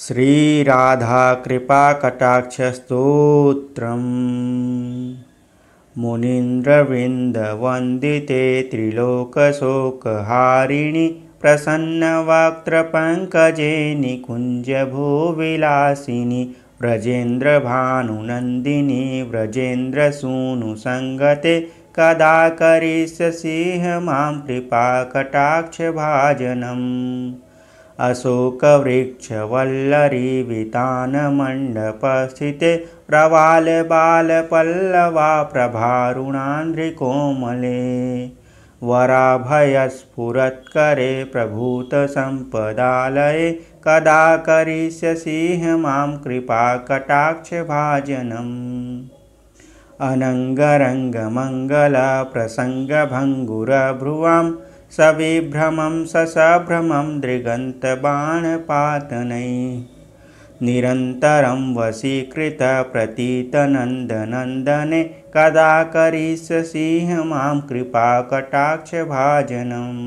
श्रीराधाकृपाकटाक्षस्तोत्रम् मुनीन्द्रवृन्दवन्दिते त्रिलोकशोकहारिणि प्रसन्नवक्त्रपङ्कजे निकुञ्जभूविलासिनि व्रजेन्द्रभानुनन्दिनि व्रजेन्द्रसूनुसङ्गते कदा करिष्यसि मां कृपाकटाक्षभाजनम् अशोकवृक्षवल्लरीवितानमण्डपस्थिते प्रवालबालपल्लवा प्रभारुणान्द्रिकोमले वराभयस्फुरत्करे प्रभूतसम्पदालये कदा करिष्यसि मां कृपाकटाक्षभाजनम् अनङ्गरङ्गमङ्गलप्रसङ्गभङ्गुरभ्रुवां सविभ्रमं ससभ्रमं दृगन्तबाणपातनैः निरन्तरं वशीकृतप्रतीतनन्दनन्दने कदा करिष्यसि मां कृपाकटाक्षभाजनम्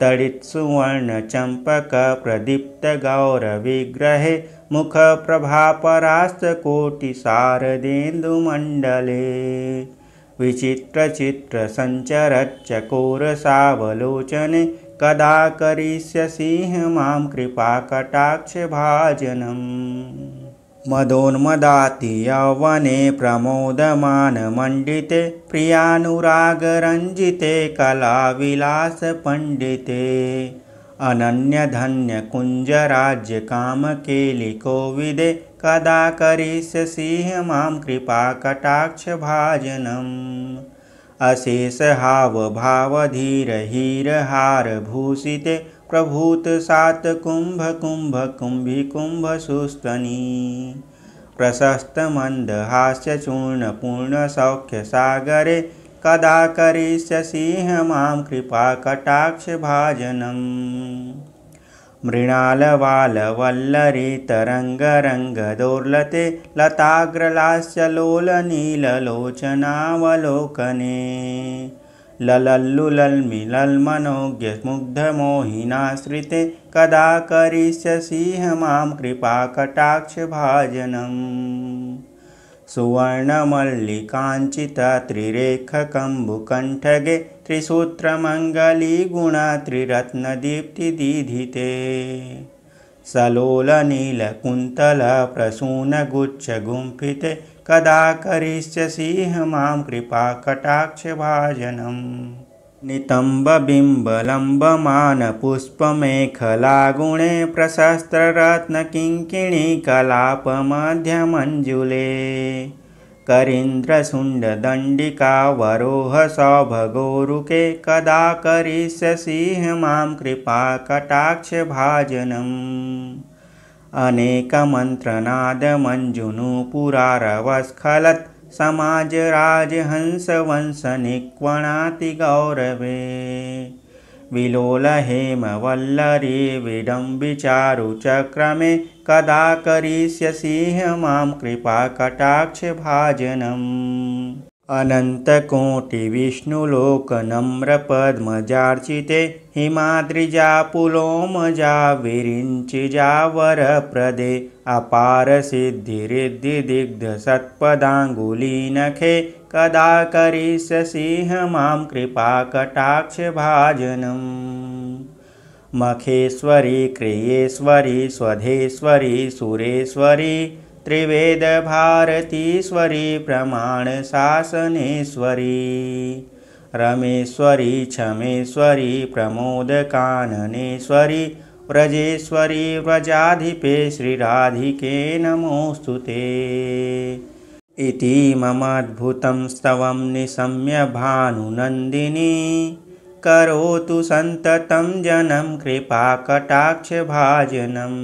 तडित्सुवर्णचम्पकप्रदीप्तगौरविग्रहे मुखप्रभापरास्तकोटिशारदेन्दुमण्डले विचित्रचित्रसञ्चरच्चकोरसावलोचने कदा करिष्यसि मां कृपाकटाक्षभाजनम् मदोन्मदाति यौवने प्रमोदमानमण्डिते प्रियानुरागरञ्जिते कलाविलासपण्डिते अनन्यधन्यकुञ्जराज्यकामकेलिकोविदे कदा करिष्यसि मां कृपाकटाक्षभाजनम् अशेषहावभावधीरहीरहारभूषिते प्रभूतसात्कुम्भकुम्भकुम्भिकुम्भसुस्तनी प्रशस्तमन्दहास्यचूर्णपूर्णसौख्यसागरे कदा करिष्यसि मां कृपाकटाक्षभाजनम् मृणालवालवल्लरीतरङ्गरङ्गदोर्लते लताग्रलास्यलोलनीललोचनावलोकने ललल्लुलल्मिलल्मनोज्ञमुग्धमोहिनाश्रिते कदा करिष्यसि मां कृपाकटाक्षभाजनम् सुवर्णमल्लिकाञ्चितत्रिरेखकम्बुकण्ठगे त्रिसूत्रमङ्गलीगुणत्रिरत्नदीप्तिदीधिते सलोलनीलकुन्तलप्रसूनगुच्छगुम्फिते कदा करिष्यसि मां कृपाकटाक्षभाजनम् नितम्बबिम्बलम्बमानपुष्पमेखलागुणे प्रशस्त्ररत्नकिङ्किणीकलापमध्यमञ्जुले करीन्द्रशुण्डदण्डिकावरोहसौभगोरुके कदा करिष्यसि मां कृपाकटाक्षभाजनम् अनेकमन्त्रनादमञ्जुनुपुरारवस्खलत् समाजराजहंसवंशनिक्वणातिगौरवे विलोलहेमवल्लरी विडम्बिचारुचक्रमे कदा करिष्यसि मां कृपाकटाक्षभाजनम् अनन्तकोटिविष्णुलोकनम्रपद्मजार्चिते हिमाद्रिजापुलोमजा विरिञ्चिजावरप्रदे अपारसिद्धिरिद्धिदिग्धसत्पदाङ्गुलीनखे कदा करिष्यसि मां कृपाकटाक्षभाजनम् मखेश्वरी क्रियेश्वरी स्वधेश्वरी सुरेश्वरी त्रिवेदभारतीश्वरी प्रमाणशासनेश्वरी रमेश्वरी क्षमेश्वरी प्रमोदकाननेश्वरी व्रजेश्वरी व्रजाधिपे श्रीराधिके नमोऽस्तुते इति ममद्भुतं स्तवं निशम्य भानुनन्दिनी करोतु सन्ततं जनं कृपाकटाक्षभाजनम्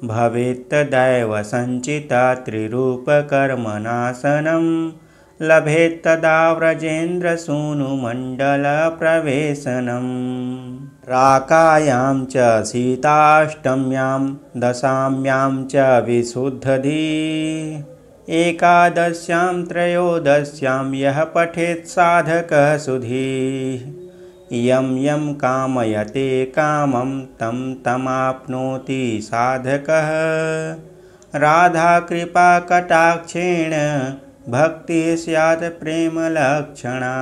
भवेत्तदैवसञ्चिता त्रिरूपकर्मनाशनं लभेत्तदा व्रजेन्द्रसूनुमण्डलप्रवेशनम् राकायां च सीताष्टम्यां दशाम्यां च विशुद्धधी एकादश्यां त्रयोदश्यां यः पठेत् साधकः सुधीः यं यं कामयते कामं तं तमाप्नोति साधकः राधाकृपाकटाक्षेण भक्तिः स्यात् प्रेमलक्षणा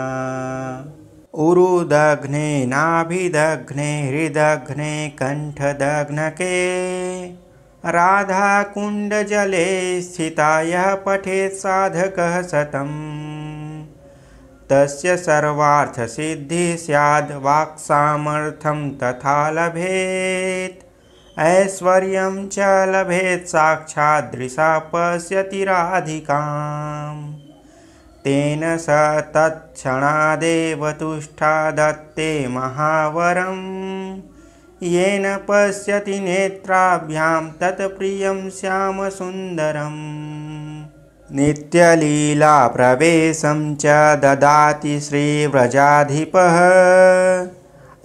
उरुदघ्ने नाभिदघ्ने हृदघ्ने कण्ठदघ्नके राधाकुण्डजले स्थिता यः पठेत् साधकः सतम् तस्य सर्वार्थसिद्धिः स्याद् वाक्सामर्थ्यं तथा लभेत् ऐश्वर्यं च लभेत् साक्षात् दृशा पश्यति राधिकाम् तेन स तत्क्षणादेव तुष्टा दत्ते महावरम् येन पश्यति नेत्राभ्यां तत्प्रियं श्यामसुन्दरम् नित्यलीलाप्रवेशं च ददाति श्रीव्रजाधिपः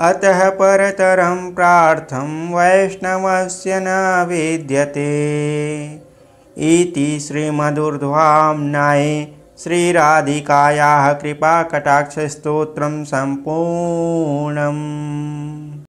अतः परतरं प्रार्थं वैष्णवस्य न विद्यते इति श्रीमदूर्ध्वाम्नाये श्रीराधिकायाः कृपाकटाक्षस्तोत्रं सम्पूर्णम्।